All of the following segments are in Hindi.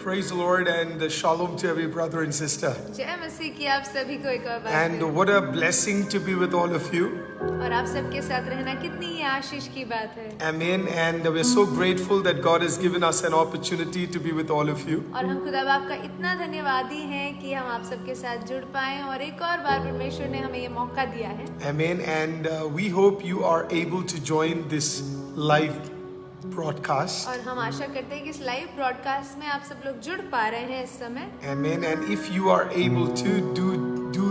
Praise the Lord and shalom to every brother and sister. जय मसीह की आप सभी को एक और बार And what a blessing to be with all of you. और आप सबके साथ रहना कितनी ही आशीष की बात है। Amen. And we're so grateful that God has given us an opportunity to be with all of you. और हम खुदा बाप का इतना धन्यवादी हैं कि हम आप सबके साथ जुड़ पाएं और एक और बार परमेश्वर ने हमें ये मौका दिया है। Amen. And we hope you are able to join this live broadcast. और हम आशा करते हैं कि इस लाइव ब्रॉडकास्ट में आप सब लोग जुड़ पा रहे हैं इस समय। Amen. And if you are able to, do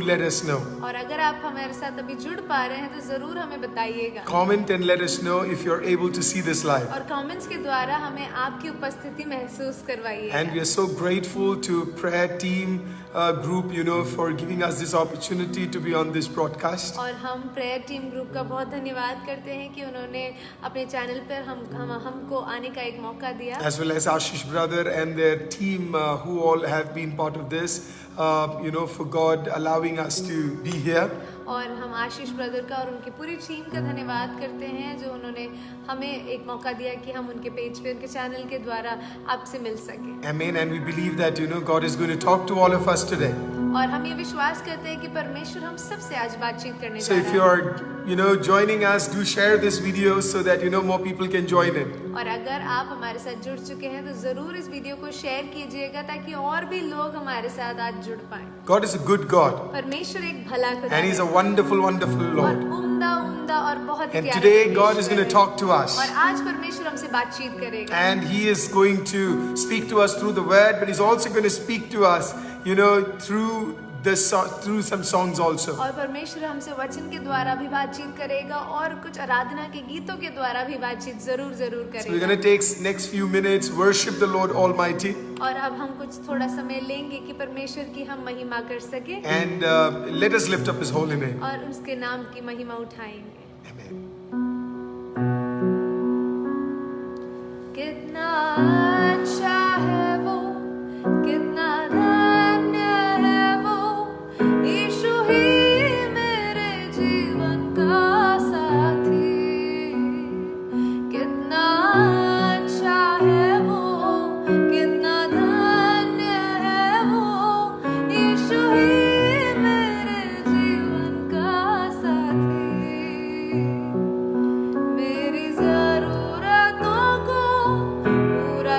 let us know. और अगर आप हमारे साथ अभी जुड़ पा रहे हैं तो जरूर हमें बताइएगा। Comment and let us know if you're able to see this live. और कमेंट्स के द्वारा हमें आपकी उपस्थिति महसूस करवाइएगा। And we are so grateful to prayer team group, for giving us this opportunity to be on this broadcast. और हम प्रेयर टीम ग्रुप का बहुत धन्यवाद करते हैं कि उन्होंने अपने चैनल पर हमको आने का एक मौका दिया। As well as Ashish brother and their team who all have been part of this, for God allowing us to be here. और हम आशीष ब्रदर का और उनकी पूरी टीम का धन्यवाद करते हैं जो उन्होंने हमें एक मौका दिया कि हम उनके पेज पे उनके चैनल के द्वारा आपसे मिल सके। Amen. And we believe that God is going to talk to all of us today. और हम ये विश्वास करते हैं कि परमेश्वर हम सबसे आज बातचीत करने So जा if रहा you है। are joining us, do share this video so that more people can join in. और अगर आप हमारे साथ जुड़ चुके हैं तो जरूर इस वीडियो को शेयर कीजिएगा ताकि और भी लोग हमारे साथ आज जुड़ पाएं। God is a good God. परमेश्वर एक भला खुदा And He's a है wonderful, wonderful और Lord. उम्दा और बहुत And प्यारा today God is परमेश्वर going to है। talk to us. और आज परमेश्वर हमसे बातचीत करेगा। And He is going to speak to us through the word, but He's also going to speak to us, through some songs also. और परमेश्वर हमसे वचन के द्वारा भी बातचीत करेगा और कुछ आराधना के गीतों के द्वारा भी बातचीत जरूर So we're करेगा। going to take next few minutes, worship the Lord Almighty. और अब हम कुछ थोड़ा समय लेंगे कि परमेश्वर की हम महिमा कर सके And let us lift up His holy name. और उसके नाम की महिमा उठाएंगे। Amen. कितना अच्छा है वो, कितना धन्य है वो, यीशु ही मेरे जीवन का साथी। कितना अच्छा है वो, कितना धन्य है वो, यीशु ही मेरे जीवन का साथी। मेरी जरूरतों को पूरा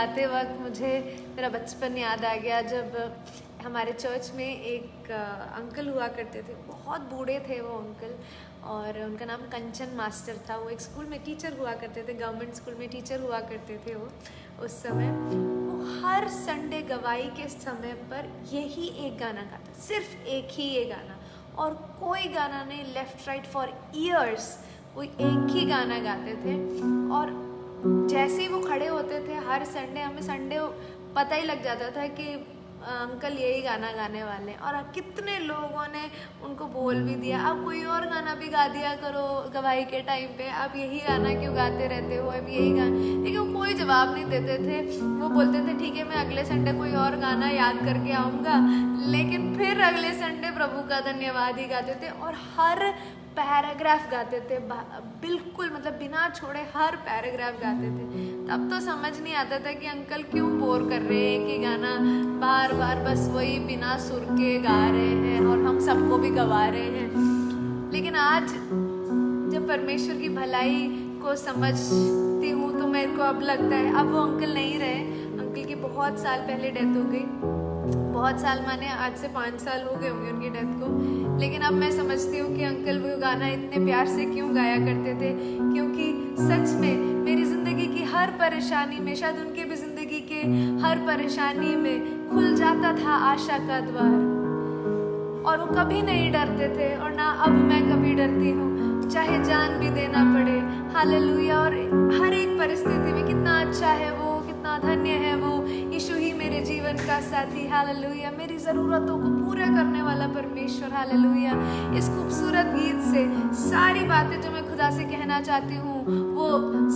गाते वक्त मुझे मेरा बचपन याद आ गया, जब हमारे चर्च में एक अंकल हुआ करते थे, बहुत बूढ़े थे वो अंकल, और उनका नाम कंचन मास्टर था। वो एक स्कूल में टीचर हुआ करते थे, गवर्नमेंट स्कूल में टीचर हुआ करते थे वो उस समय। वो हर संडे गवाही के समय पर यही एक गाना गाता, सिर्फ एक ही ये गाना, और कोई गाना नहीं, लेफ्ट राइट फॉर ईयर्स वो एक ही गाना गाते थे। और जैसे ही वो खड़े होते थे हर संडे, हमें संडे पता ही लग जाता था कि अंकल यही गाना गाने वाले हैं। और कितने लोगों ने उनको बोल भी दिया, अब कोई और गाना भी गा दिया करो गवाही के टाइम पे, आप यही गाना क्यों गाते रहते हो, अब यही गाना। लेकिन वो कोई जवाब नहीं देते थे। वो बोलते थे ठीक है, मैं अगले संडे कोई और गाना याद करके आऊँगा, लेकिन फिर अगले संडे प्रभु का धन्यवाद ही गाते थे। और हर पैराग्राफ गाते थे, बिल्कुल मतलब बिना छोड़े हर पैराग्राफ गाते थे। तब तो समझ नहीं आता था कि अंकल क्यों बोर कर रहे हैं कि गाना बार बार बस वही बिना सुर के गा रहे हैं और हम सबको भी गवा रहे हैं। लेकिन आज जब परमेश्वर की भलाई को समझती हूँ तो मेरे को अब लगता है, अब वो अंकल नहीं रहे। अंकल की बहुत साल पहले डेथ हो गई, बहुत साल माने आज से 5 साल हो गए होंगे उनकी डेथ को। लेकिन अब मैं समझती हूँ कि अंकल वो गाना इतने प्यार से क्यों गाया करते थे, क्योंकि सच में मेरी ज़िंदगी की हर परेशानी में, शायद उनके भी ज़िंदगी के हर परेशानी में खुल जाता था आशा का द्वार। और वो कभी नहीं डरते थे, और ना अब मैं कभी डरती हूँ, चाहे जान भी देना पड़े। हालेलुया। और हर एक परिस्थिति में कितना अच्छा है वो, कितना धन्य है वो, यीशु ही मेरे जीवन का साथी। हालेलुया। मेरी ज़रूरतों को पूरा करने वाला परमेश्वर। हालेलुया। इस खूबसूरत गीत से सारी बातें जो मैं खुदा से कहना चाहती हूँ वो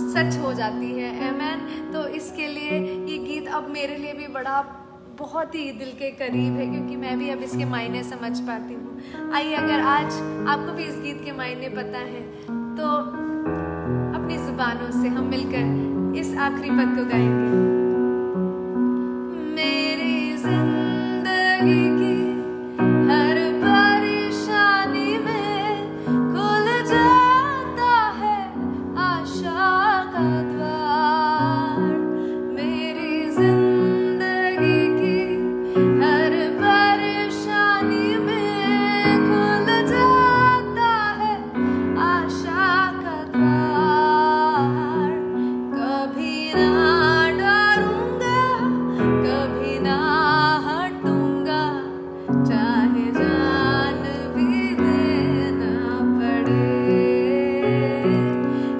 सच हो जाती है। आमीन। तो इसके लिए ये गीत अब मेरे लिए भी बड़ा बहुत ही दिल के करीब है, क्योंकि मैं भी अब इसके मायने समझ पाती हूँ। आइए, अगर आज आपको भी इस गीत के मायने पता है तो अपनी जुबानों से हम मिलकर इस आखिरी पद को गाएंगे। मेरी जिंदगी की हर परेशानी में खुल जाता है आशा का द्वार। मेरी जिंदगी की हर परेशानी में खुल जाता है आशा का द्वार। कभी ना डरूंगा, कभी ना हटूंगा, चाहे जान भी देना पड़े।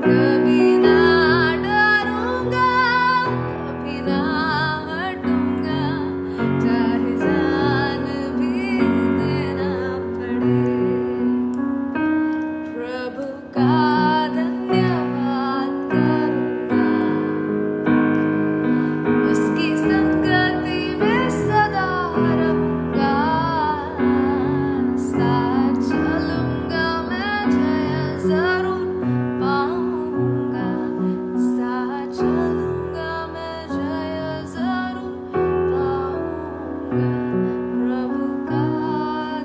कभी ना डरूंगा, कभी ना हटूंगा, चाहे जान भी देना पड़े। प्रभु का धन्यवाद करूंगा, उसकी संगति में सदा रहूंगा। साथ चलूंगा मैं, जय जरूर पाऊंगा। साथ चलूंगा मैं, जय जरूर पाऊंगा। प्रभु का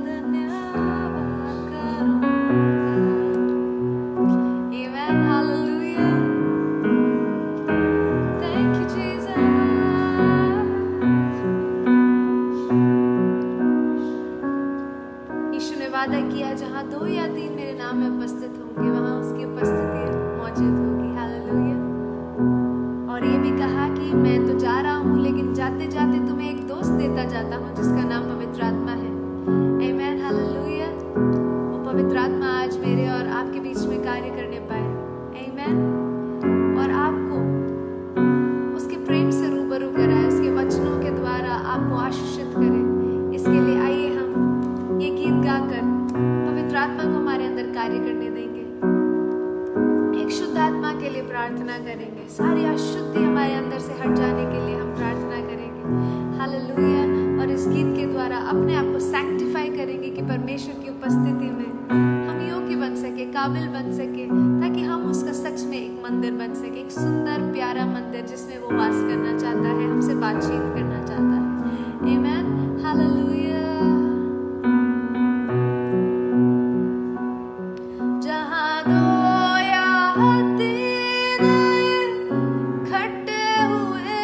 धन्यवाद करूंगा। Amen. Hallelujah. Thank you, Jesus. यीशु ने वादा किया, जहाँ 2 या 3 मेरे नाम में उपस्थित होंगे वहाँ उसकी उपस्थिति मौजूद होगी। हालेलुया। और ये भी कहा कि मैं तो जा रहा हूँ, लेकिन जाते जाते तुम्हें एक दोस्त देता जाता हूँ जिसका नाम पवित्र आत्मा है। आमीन। हालेलुया। वो पवित्र आत्मा आज मेरे और आपके बीच में कार्य करने पाए। आमीन। और आपको उसके प्रेम से रूबरू कराए, उसके वचनों के द्वारा आपको आशीषित करे। इसके लिए आइए हम ये गीत गाकर पवित्र आत्मा को हमारे अंदर कार्य करने देंगे। एक शुद्ध आत्मा के लिए प्रार्थना करेंगे। सारी अशुद्धि हमारे अंदर से हट जाने के लिए हम प्रार्थना करेंगे। हालेलुया। और इस गीत के द्वारा अपने आप को सैंक्टिफाई करेंगे कि परमेश्वर की उपस्थिति में हम योग्य बन सके, काबिल बन सके, ताकि हम उसका सच में एक मंदिर बन सके, एक सुंदर प्यारा मंदिर जिसमें वो वास करना चाहता है, हमसे बातचीत करना चाहता है। आमीन। हालेलुया। जहाँ 2 या 3 इकट्ठे हुए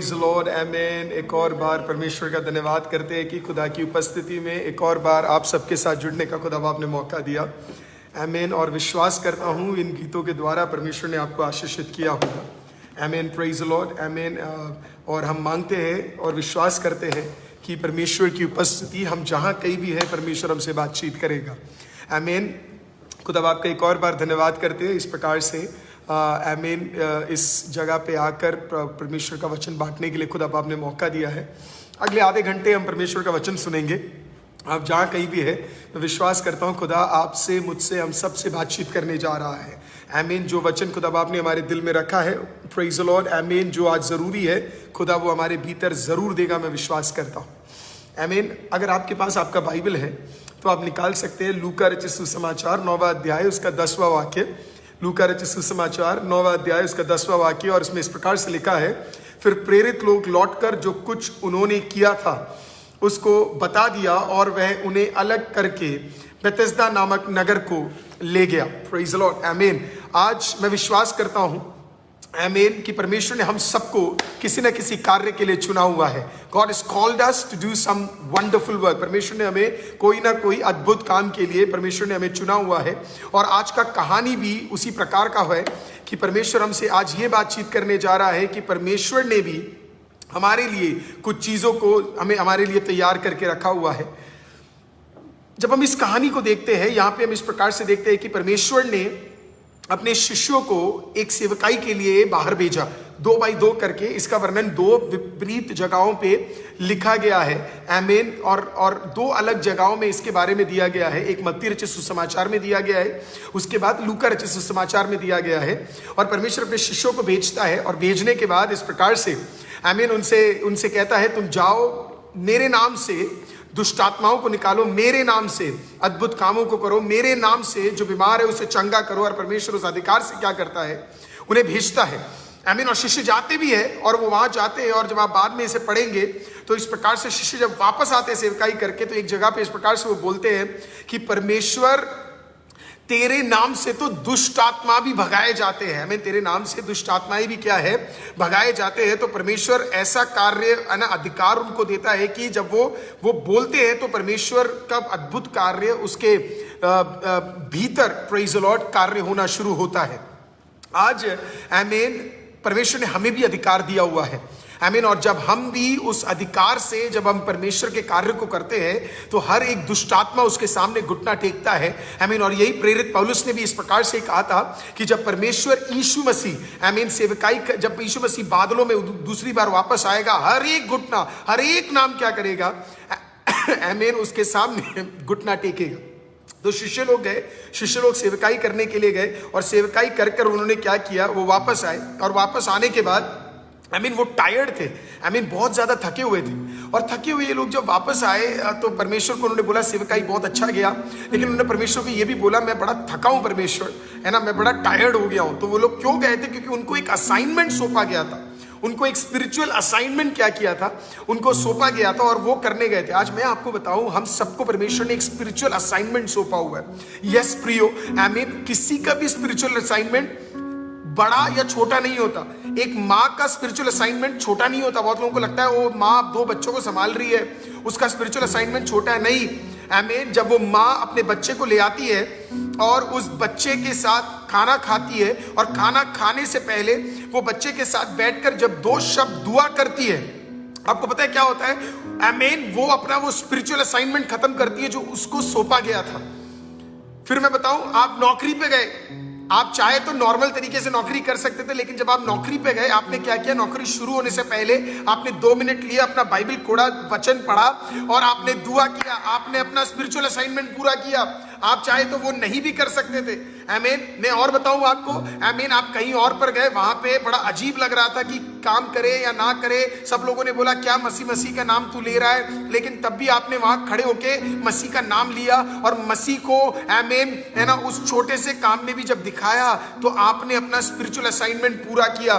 प्रेज द लॉर्ड, आमीन। एक और बार परमेश्वर का धन्यवाद करते हैं कि खुदा की उपस्थिति में एक और बार आप सबके साथ जुड़ने का खुदा बाप ने मौका दिया, आमीन। और विश्वास करता हूँ इन गीतों के द्वारा परमेश्वर ने आपको आशीषित किया होगा, आमीन। प्रेज द लॉर्ड, आमीन। और हम मांगते हैं और विश्वास करते हैं कि परमेश्वर की उपस्थिति हम जहाँ कहीं भी है परमेश्वर हमसे बातचीत करेगा, आमीन। खुदा बाप का एक और बार धन्यवाद करते हैं इस प्रकार से, आमीन। इस जगह पे आकर परमेश्वर का वचन बांटने के लिए खुदा बाप ने मौका दिया है। अगले आधे घंटे हम परमेश्वर का वचन सुनेंगे। आप जहाँ कहीं भी है मैं विश्वास करता हूँ खुदा आपसे, मुझसे, हम सब से बातचीत करने जा रहा है, आमीन। जो वचन खुदा बाप ने हमारे दिल में रखा है, प्रेज द लॉर्ड, आमीन, जो आज ज़रूरी है खुदा वो हमारे भीतर ज़रूर देगा, मैं विश्वास करता हूँ, आमीन। अगर आपके पास आपका बाइबल है तो आप निकाल सकते हैं लूका रचित सुसमाचार 9वां अध्याय उसका 10वां वाक्य। लूका रचित सुसमाचार 9वां अध्याय उसका 10वां वाक्य, और इसमें इस प्रकार से लिखा है, फिर प्रेरित लोग लौटकर जो कुछ उन्होंने किया था उसको बता दिया और वह उन्हें अलग करके बेथेस्दा नामक नगर को ले गया। प्रेज द लॉर्ड, आमीन। आज मैं विश्वास करता हूँ, आमीन, कि परमेश्वर ने हम सबको किसी न किसी कार्य के लिए चुना हुआ है। God is called us to do some wonderful work. परमेश्वर ने हमें कोई ना कोई अद्भुत काम के लिए परमेश्वर ने हमें चुना हुआ है। और आज का कहानी भी उसी प्रकार का है कि परमेश्वर हमसे आज ये बातचीत करने जा रहा है कि परमेश्वर ने भी हमारे लिए कुछ चीज़ों को हमारे लिए तैयार करके रखा हुआ है। जब हम इस कहानी को देखते हैं, यहाँ पे हम इस प्रकार से देखते हैं कि परमेश्वर ने अपने शिष्यों को एक सेवकाई के लिए बाहर भेजा, 2 बाई 2 करके। इसका वर्णन 2 विपरीत जगहों पे लिखा गया है, आमीन। और 2 अलग जगहों में इसके बारे में दिया गया है। एक मत्ती रचित सुसमाचार में दिया गया है, उसके बाद लूका रचित सुसमाचार में दिया गया है। और परमेश्वर अपने शिष्यों को भेजता है, और भेजने के बाद इस प्रकार से, आमीन, उनसे कहता है, तुम जाओ, मेरे नाम से दुष्ट आत्माओं को निकालो, मेरे नाम से अद्भुत कामों को करो, मेरे नाम से जो बीमार है उसे चंगा करो। और परमेश्वर उस अधिकार से क्या करता है, उन्हें भेजता है, आमीन। और शिष्य जाते भी है, और वो वहां जाते हैं। और जब आप बाद में इसे पढ़ेंगे तो इस प्रकार से शिष्य जब वापस आते हैं सेवकाई करके, तो एक जगह पे इस प्रकार से वो बोलते हैं कि परमेश्वर तेरे नाम से तो दुष्ट आत्मा भी भगाए जाते हैं, हमें तेरे नाम से दुष्ट आत्माएं भी क्या है, भगाए जाते हैं। तो परमेश्वर ऐसा कार्य अधिकार उनको देता है कि जब वो बोलते हैं तो परमेश्वर का अद्भुत कार्य उसके भीतर, प्रेज द लॉर्ड, कार्य होना शुरू होता है। आज आमीन, परमेश्वर ने हमें भी अधिकार दिया हुआ है, आमीन। और जब हम भी उस अधिकार से, जब हम परमेश्वर के कार्य को करते हैं तो हर एक दुष्ट आत्मा उसके सामने घुटना टेकता है, आमीन। और यही प्रेरित पौलुस ने भी इस प्रकार से कहा था कि जब परमेश्वर यीशु मसीह, आमीन, सेवकाई, जब यीशु मसीह बादलों में दूसरी बार वापस आएगा, हर एक घुटना, हर एक नाम क्या करेगा, आमीन, उसके सामने घुटना टेकेगा। तो शिष्य लोग गए, शिष्य लोग सेवकाई करने के लिए गए, और सेवकाई कर कर उन्होंने क्या किया, वो वापस आए। और वापस आने के बाद आमीन, वो टायर्ड थे, आमीन, बहुत ज्यादा थके हुए थे। और थके हुए ये लोग जब वापस आए तो परमेश्वर को उन्होंने बोला सेवकाई बहुत अच्छा गया, लेकिन उन्होंने परमेश्वर को ये भी बोला मैं बड़ा थका हूं परमेश्वर, है ना, मैं बड़ा टायर्ड हो गया हूं। तो वो लोग क्यों गए थे, क्योंकि उनको एक असाइनमेंट सौंपा गया था, उनको एक स्पिरिचुअल असाइनमेंट क्या किया था, उनको सौंपा गया था, और वो करने गए थे। आज मैं आपको बताऊं, हम सबको परमेश्वर ने एक स्पिरिचुअल असाइनमेंट सौंपा हुआ है। यस प्रियो, आमीन। किसी का भी स्पिरिचुअल असाइनमेंट बड़ा या छोटा नहीं होता। एक माँ का स्पिरिचुअल असाइनमेंट छोटा नहीं होता। बहुत लोगों को लगता है वो माँ 2 बच्चों को संभाल रही है, उसका स्पिरिचुअल असाइनमेंट छोटा है। नहीं, आमीन। जब वो माँ अपने बच्चे को ले आती है और उस बच्चे के साथ खाना खाती है, और खाना खाने से पहले वो बच्चे के साथ बैठकर जब 2 शब्द दुआ करती है, आपको पता है क्या होता है, आमीन, वो अपना वो स्पिरिचुअल असाइनमेंट खत्म करती है जो उसको सौंपा गया था। फिर मैं बताऊं, आप नौकरी पे गए, आप चाहे तो नॉर्मल तरीके से नौकरी कर सकते थे, लेकिन जब आप नौकरी पे गए, आपने क्या किया, नौकरी शुरू होने से पहले आपने 2 मिनट लिए, अपना बाइबल खोला, वचन पढ़ा, और आपने दुआ किया, आपने अपना स्पिरिचुअल असाइनमेंट पूरा किया। आप चाहे तो वो नहीं भी कर सकते थे, आमीन। मैं और बताऊं आपको, आमीन, आप कहीं और पर गए, वहां पे बड़ा अजीब लग रहा था कि काम करे या ना करे। सब लोगों ने बोला क्या मसीह का नाम तू ले रहा है, लेकिन तब भी आपने वहां खड़े होके मसीह का नाम लिया, और मसीह को, आमीन, है ना, उस छोटे से काम में भी जब दिखाया तो आपने अपना स्पिरिचुअल असाइनमेंट पूरा किया।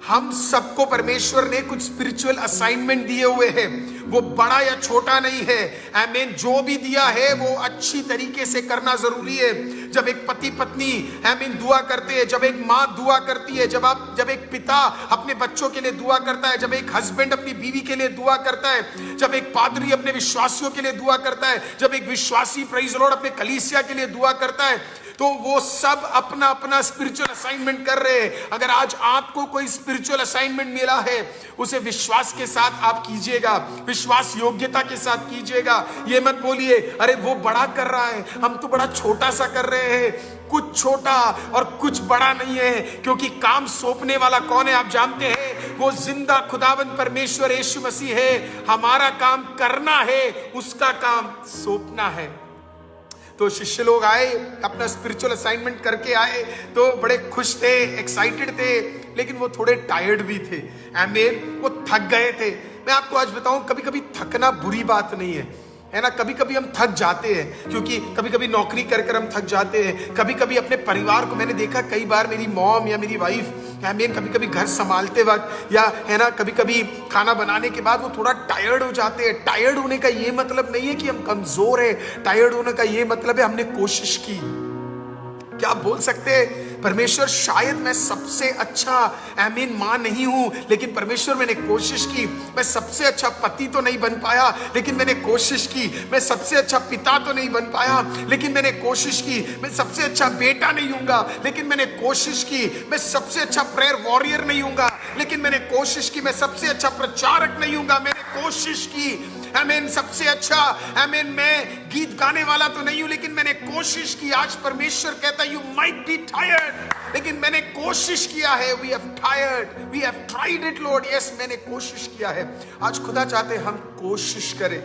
हम सबको परमेश्वर ने कुछ स्पिरिचुअल असाइनमेंट दिए हुए हैं। वो बड़ा या छोटा नहीं है। आमीन, जो भी दिया है वो अच्छी तरीके से करना जरूरी है। जब एक पति पत्नी आमीन दुआ करते हैं, जब एक माँ दुआ करती है, जब एक पिता अपने बच्चों के लिए दुआ करता है, जब एक हस्बैंड अपनी बीवी के लिए दुआ करता है, जब एक पादरी अपने विश्वासियों के लिए दुआ करता है, जब एक विश्वासी प्रेज़ द लॉर्ड अपने कलीसिया के लिए दुआ करता है, तो वो सब अपना अपना स्पिरिचुअल असाइनमेंट कर रहे हैं। अगर आज आपको कोई स्पिरिचुअल असाइनमेंट मिला है, उसे विश्वास के साथ आप कीजिएगा, विश्वास योग्यता के साथ कीजिएगा। ये मत बोलिए अरे वो बड़ा कर रहा है, हम तो बड़ा छोटा सा कर रहे हैं। कुछ छोटा और कुछ बड़ा नहीं है, क्योंकि काम सौंपने वाला कौन है आप जानते हैं? वो जिंदा खुदावंद परमेश्वर यीशु मसीह है। हमारा काम करना है, उसका काम सौंपना है। तो शिष्य लोग आए, अपना स्पिरिचुअल असाइनमेंट करके आए, तो बड़े खुश थे, एक्साइटेड थे, लेकिन वो थोड़े टायर्ड भी थे। आमीन, वो थक गए थे। मैं आपको आज बताऊं, कभी कभी थकना बुरी बात नहीं है ना। कभी कभी हम थक जाते हैं, क्योंकि कभी कभी नौकरी कर कर हम थक जाते हैं। कभी कभी अपने परिवार को, मैंने देखा कई बार मेरी मॉम या मेरी वाइफ आमीन कभी कभी घर संभालते वक्त या है ना, कभी कभी खाना बनाने के बाद वो थोड़ा टायर्ड हो जाते हैं। टायर्ड होने का ये मतलब नहीं है कि हम कमजोर हैं। टायर्ड होने का ये मतलब है हमने कोशिश की। क्या आप बोल सकते हैं परमेश्वर, शायद मैं सबसे अच्छा आमीन मां नहीं हूं, लेकिन परमेश्वर मैंने कोशिश की। मैं सबसे अच्छा पति तो नहीं बन पाया, लेकिन मैंने कोशिश की। मैं सबसे अच्छा पिता तो नहीं बन पाया, लेकिन मैंने कोशिश की। मैं सबसे अच्छा बेटा नहीं हूंगा, लेकिन मैंने कोशिश की। मैं सबसे अच्छा प्रेयर वॉरियर नहीं हूंगा, लेकिन मैंने कोशिश की। मैं सबसे अच्छा प्रचारक नहीं हूंगा, मैंने कोशिश की। आमीन, सबसे अच्छा आमीन मैं गीत गाने वाला तो नहीं हूं, लेकिन मैंने कोशिश की। आज परमेश्वर कहता है यू माइट बी टायर्ड, लेकिन मैंने कोशिश किया है। We have tired, we have tried it Lord. Yes, मैंने कोशिश किया है। आज खुदा चाहते हम कोशिश करें,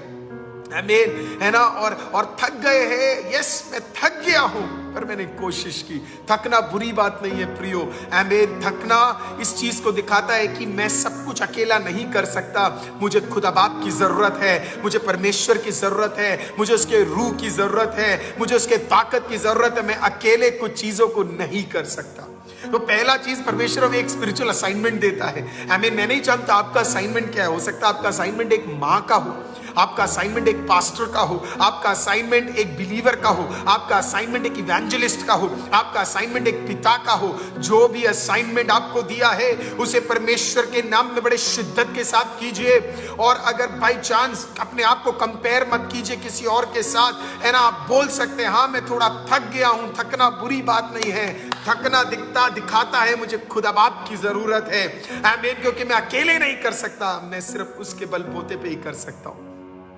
आमीन, है ना। और थक गए हैं, यस मैं थक गया हूं, पर मैंने कोशिश की। थकना बुरी बात नहीं है प्रियो। आमीन, थकना इस चीज को दिखाता है कि मैं सब कुछ अकेला नहीं कर सकता। मुझे खुदा बाप की जरूरत है, मुझे परमेश्वर की जरूरत है, मुझे उसके रूह की जरूरत है, मुझे उसके ताकत की जरूरत है। मैं अकेले कुछ चीजों को नहीं कर सकता। तो पहला चीज, परमेश्वर हमें एक स्पिरिचुअल असाइनमेंट देता है। आमीन, मैं नहीं जानता आपका असाइनमेंट क्या है। हो सकता है आपका असाइनमेंट एक माँ का हो, आपका असाइनमेंट एक पास्टर का हो, आपका असाइनमेंट एक बिलीवर का हो, आपका असाइनमेंट एक इवेंजलिस्ट का हो, आपका असाइनमेंट एक पिता का हो। जो भी असाइनमेंट आपको दिया है, उसे परमेश्वर के नाम में बड़े शिद्दत के साथ कीजिए। और अगर बाय चांस अपने आप को कंपेयर मत कीजिए किसी और के साथ, है ना। आप बोल सकते हैं हाँ मैं थोड़ा थक गया हूं। थकना बुरी बात नहीं है। थकना दिखाता है मुझे खुदा बाप की जरूरत है। आमीन, क्योंकि मैं अकेले नहीं कर सकता, मैं सिर्फ उसके बलबूते पे ही कर सकता हूं।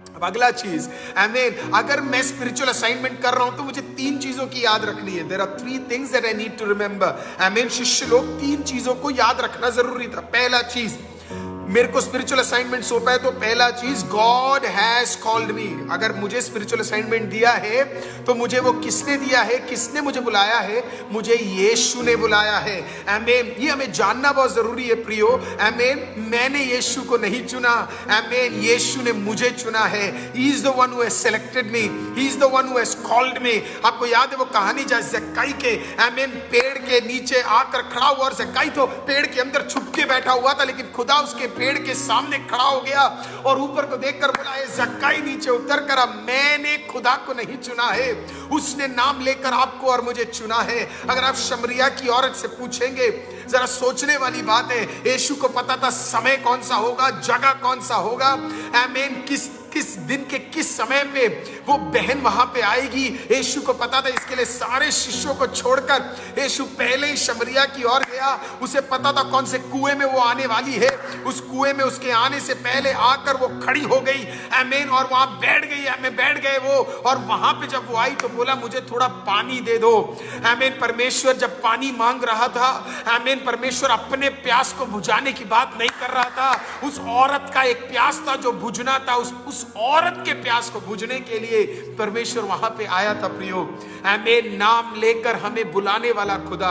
अब अगला चीज, आमीन, अगर मैं स्पिरिचुअल असाइनमेंट कर रहा हूं तो मुझे 3 चीजों की याद रखनी है। There are 3 things that I need to remember. आमीन, शिष्य लोग 3 चीजों को याद रखना जरूरी था। पहला चीज, मेरे को स्पिरिचुअल असाइनमेंट सौंपा है, तो पहला चीज, गॉड हैज कॉल्ड मी। अगर मुझे स्पिरिचुअल असाइनमेंट दिया है तो मुझे वो किसने दिया है, किसने मुझे बुलाया है? मुझे यीशु ने बुलाया है। आमीन, ये हमें जानना बहुत जरूरी है प्रियो। आमीन, मैंने यीशु को नहीं चुना, आमीन, यीशु ने मुझे चुना है। He is the one who has selected me, he is the one who has called me. आपको याद है वो कहानी जब ज़क्कई के आमीन पेड़ के नीचे आकर खड़ा हुआ, और ज़क्कई तो पेड़ के अंदर छुप के बैठा हुआ था, लेकिन खुदा उसके पेड़ के सामने खड़ा हो गया और ऊपर को देखकर बोला, ज़क्कई नीचे उतर कर, मैंने खुदा को नहीं चुना है, उसने नाम लेकर आपको और मुझे चुना है। अगर आप शमरिया की औरत से पूछेंगे, जरा सोचने वाली बात है, यीशु को पता था समय कौन सा होगा, जगह कौन सा होगा, आमीन, किस दिन के किस समय पे वो बहन वहां पे आएगी। यीशु को पता था। इसके लिए सारे शिष्यों को छोड़कर यीशु पहले ही शमरिया की ओर गया। उसे पता था कौन से कुएं में वो आने वाली है। उस कुएं में उसके आने से पहले आकर वो खड़ी हो गई, आमीन, और वहां बैठ गई। आमीन, बैठ गए वो, और वहां पे जब वो आई तो बोला, मुझे थोड़ा पानी दे दो। आमीन, परमेश्वर जब पानी मांग रहा था, आमीन, परमेश्वर अपने प्यास को बुझाने की बात नहीं कर रहा था। उस औरत का एक प्यास था जो बुझना था। उस औरत के प्यास को बुझने के लिए परमेश्वर वहां पे आया था प्रियो। आमीन, नाम लेकर हमें बुलाने वाला खुदा,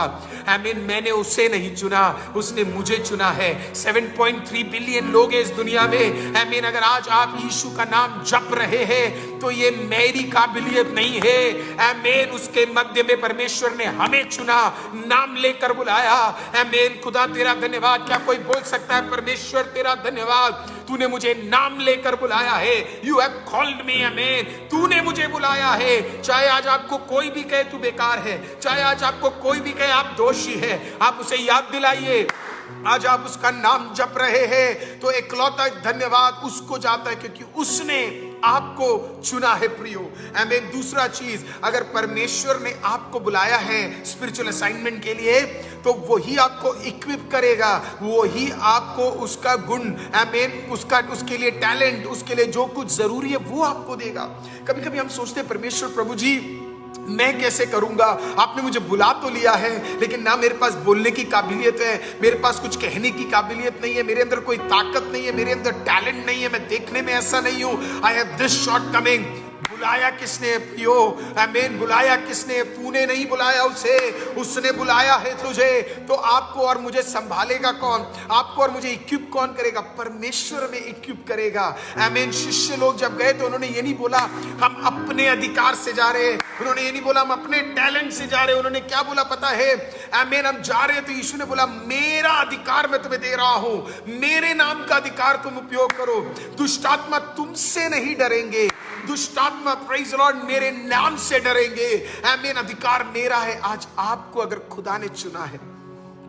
आमीन, मैंने उसे नहीं चुना, उसने मुझे चुना है। 7.3 बिलियन लोग हैं इस दुनिया में। आमीन, अगर आज आप यीशु का नाम जप रहे हैं तो ये मेरी काबिलियत नहीं है। आमीन, उसके मध्य में परमेश्वर ने हमें चुना, नाम लेकर बुलाया। आमीन, खुदा तेरा धन्यवाद। क्या कोई बोल सकता है परमेश्वर तेरा धन्यवाद, तूने मुझे नाम लेकर बुलाया है। You have called me. आमीन, तूने मुझे बुलाया है। चाहे आज आपको कोई भी कहे तू बेकार है, चाहे आज आपको कोई भी कहे आप दोषी है, आप उसे याद दिलाइए। आज आप उसका नाम जप रहे हैं तो इकलौता धन्यवाद उसको जाता है, क्योंकि उसने आपको चुना है प्रियो। आमीन। दूसरा चीज, अगर परमेश्वर ने आपको बुलाया है स्पिरिचुअल असाइनमेंट के लिए तो वही आपको इक्विप करेगा, वही आपको उसका गुण, आमीन, उसके लिए टैलेंट, उसके लिए जो कुछ जरूरी है वो आपको देगा। कभी कभी हम सोचते हैं परमेश्वर प्रभु जी मैं कैसे करूंगा, आपने मुझे बुला तो लिया है लेकिन ना मेरे पास बोलने की काबिलियत है, मेरे पास कुछ कहने की काबिलियत नहीं है, मेरे अंदर कोई ताकत नहीं है, मेरे अंदर टैलेंट नहीं है, मैं देखने में ऐसा नहीं हूं। I have this short coming. बुलाया किसने प्रियो? आमीन, बुलाया किसने? तूने नहीं बुलाया उसे, उसने बुलाया है तुझे। तो आपको और मुझे संभालेगा कौन? आपको और मुझे इक्विप कौन करेगा? परमेश्वर में इक्विप करेगा। आमीन। शिष्य लोग जब गए तो उन्होंने ये नहीं बोला हम अपने अधिकार से जा रहे, उन्होंने ये नहीं बोला हम अपने टैलेंट से जा रहे, उन्होंने क्या बोला पता है? आमीन, हम जा रहे तो यीशु ने बोला मेरा अधिकार मैं तुम्हें दे रहा हूं, मेरे नाम का अधिकार तुम उपयोग करो। दुष्ट आत्मा तुमसे नहीं डरेंगे, दुष्ट आत्मा प्रेज लॉर्ड मेरे नाम से डरेंगे। आमीन, अधिकार मेरा है। आज आपको अगर खुदा ने चुना है,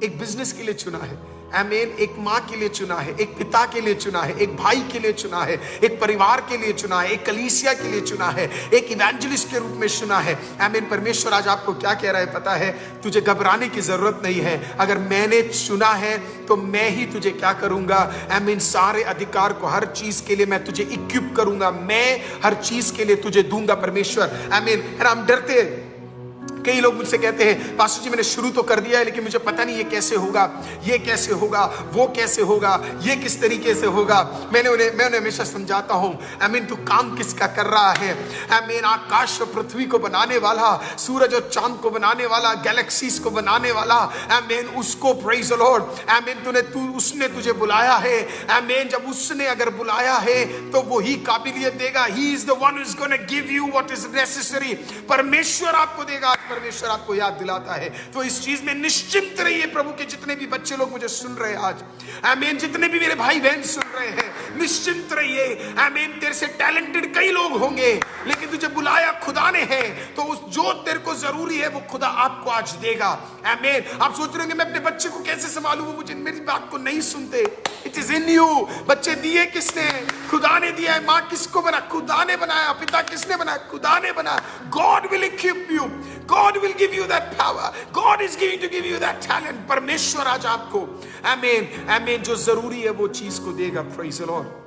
एक बिजनेस के लिए चुना है, आमीन, एक माँ के लिए चुना है, एक पिता के लिए चुना है, एक भाई के लिए चुना है, एक परिवार के लिए चुना है, एक कलीसिया के लिए चुना है, एक इवेंजलिस्ट के रूप में चुना है। आमीन। परमेश्वर आज आपको क्या कह रहा है पता है? तुझे घबराने की जरूरत नहीं है। अगर मैंने चुना है तो मैं ही तुझे क्या करूंगा? आमीन, सारे अधिकार को, हर चीज के लिए मैं तुझे इक्विप करूंगा, मैं हर चीज के लिए तुझे दूंगा परमेश्वर। आमीन। हम डरते, कई लोग मुझसे कहते हैं पास्टर जी मैंने शुरू तो कर दिया है लेकिन मुझे पता नहीं ये कैसे होगा, ये कैसे होगा, वो कैसे होगा, ये किस तरीके से होगा। मैं उन्हें हमेशा समझाता हूं, आमीन, तू काम किसका कर रहा है? आमीन, आकाश और पृथ्वी को बनाने वाला, सूरज और चांद को बनाने वाला, गैलेक्सीज को बनाने वाला, आमीन, उसको प्रेज द लॉर्ड। आमीन, उसने तुझे बुलाया है। आमीन, जब उसने अगर बुलाया है तो वही काबिलियत देगा। He is the one who is gonna give you what is necessary. परमेश्वर आपको देगा, परमेश्वर आपको याद दिलाता है। तो इस चीज में निश्चिंत रहिए। प्रभु के जितने भी बच्चे लोग मुझे सुन रहे हैं आज, आमीन, जितने भी मेरे भाई बहन सुन रहे हैं, निश्चिंत रहिए। आमीन, तेरे से टैलेंटेड कई लोग होंगे लेकिन तुझे बुलाया खुदा ने है, तो उस जो तेरे को जरूरी है वो खुदा आपको आज देगा। आमीन। आप सोच रहे होंगे मैं अपने बच्चे को कैसे संभालूं, वो मुझे मेरी बात को नहीं सुनते। It is in you. बच्चे दिए किसने? खुदा ने दिया है। माँ किसको बना? खुदा ने बनाया। पिता किसने बनाया? खुदा ने बनाया। God will equip you, God will give you that power. God is going to give you that talent. परमेश्वर आज आपको आमीन, आमीन, जो जरूरी है वो चीज को देगा। Praise the Lord।